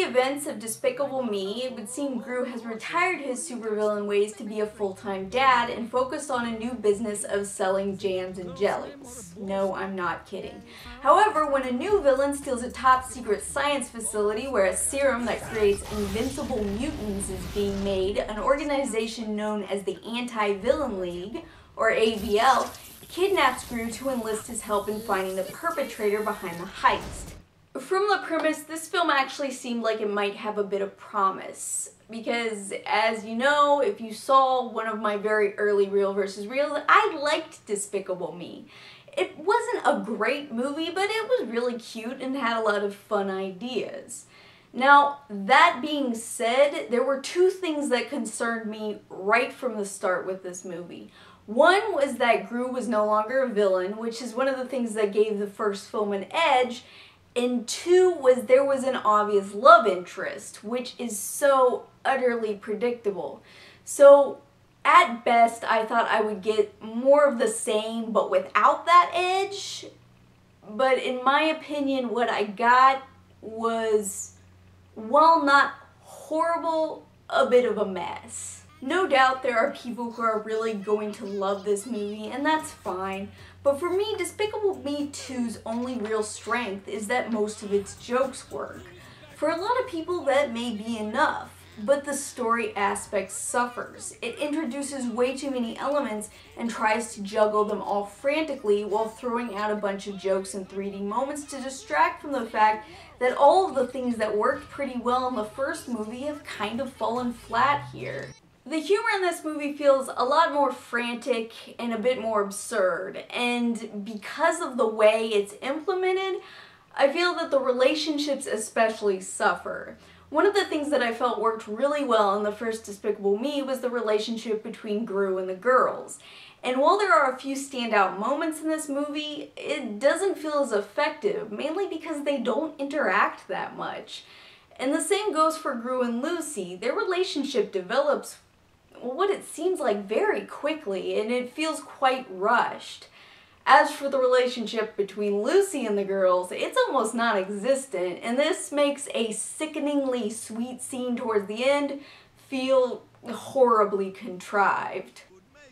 events of Despicable Me, it would seem Gru has retired his supervillain ways to be a full-time dad and focused on a new business of selling jams and jellies. No, I'm not kidding. However, when a new villain steals a top-secret science facility where a serum that creates invincible mutants is being made, an organization known as the Anti-Villain League, or AVL, kidnaps Gru to enlist his help in finding the perpetrator behind the heist. From the premise, this film actually seemed like it might have a bit of promise, because as you know, if you saw one of my very early Real vs. Reals, I liked Despicable Me. It wasn't a great movie, but it was really cute and had a lot of fun ideas. Now, that being said, there were two things that concerned me right from the start with this movie. One was that Gru was no longer a villain, which is one of the things that gave the first film an edge, and two was there was an obvious love interest, which is so utterly predictable. So at best, I thought I would get more of the same, but without that edge. But in my opinion, what I got was, while not horrible, a bit of a mess. No doubt there are people who are really going to love this movie, and that's fine. But for me, Despicable Me 2's only real strength is that most of its jokes work. For a lot of people, that may be enough, but the story aspect suffers. It introduces way too many elements and tries to juggle them all frantically while throwing out a bunch of jokes and 3D moments to distract from the fact that all of the things that worked pretty well in the first movie have kind of fallen flat here. The humor in this movie feels a lot more frantic and a bit more absurd, and because of the way it's implemented, I feel that the relationships especially suffer. One of the things that I felt worked really well in the first Despicable Me was the relationship between Gru and the girls. And while there are a few standout moments in this movie, it doesn't feel as effective, mainly because they don't interact that much. And the same goes for Gru and Lucy. Their relationship develops what it seems like very quickly, and it feels quite rushed. As for the relationship between Lucy and the girls, it's almost non-existent, and this makes a sickeningly sweet scene towards the end feel horribly contrived.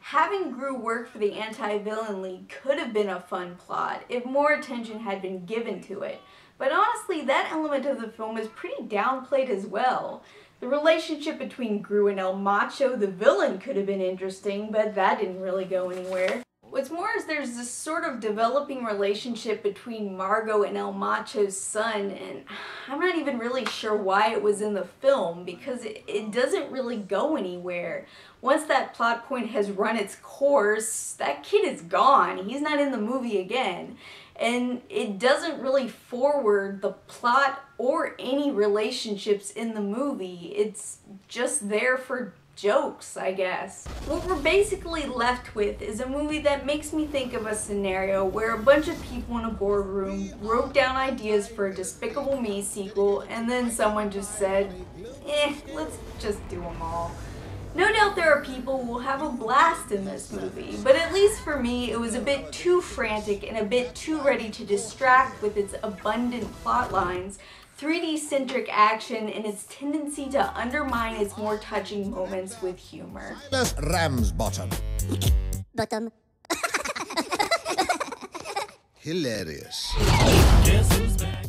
Having Gru work for the Anti-Villain League could have been a fun plot if more attention had been given to it, but honestly, that element of the film is pretty downplayed as well. The relationship between Gru and El Macho, the villain, could have been interesting, but that didn't really go anywhere. What's more is there's this sort of developing relationship between Margot and El Macho's son, and I'm not even really sure why it was in the film, because it doesn't really go anywhere. Once that plot point has run its course, that kid is gone. He's not in the movie again. And it doesn't really forward the plot or any relationships in the movie. It's just there for jokes, I guess. What we're basically left with is a movie that makes me think of a scenario where a bunch of people in a boardroom wrote down ideas for a Despicable Me sequel, and then someone just said, let's just do them all. No doubt there are people who will have a blast in this movie, but at least for me, it was a bit too frantic and a bit too ready to distract with its abundant plot lines, 3D-centric action, and its tendency to undermine its more touching moments with humor. Ram's bottom. Bottom. Hilarious. Guess who's back?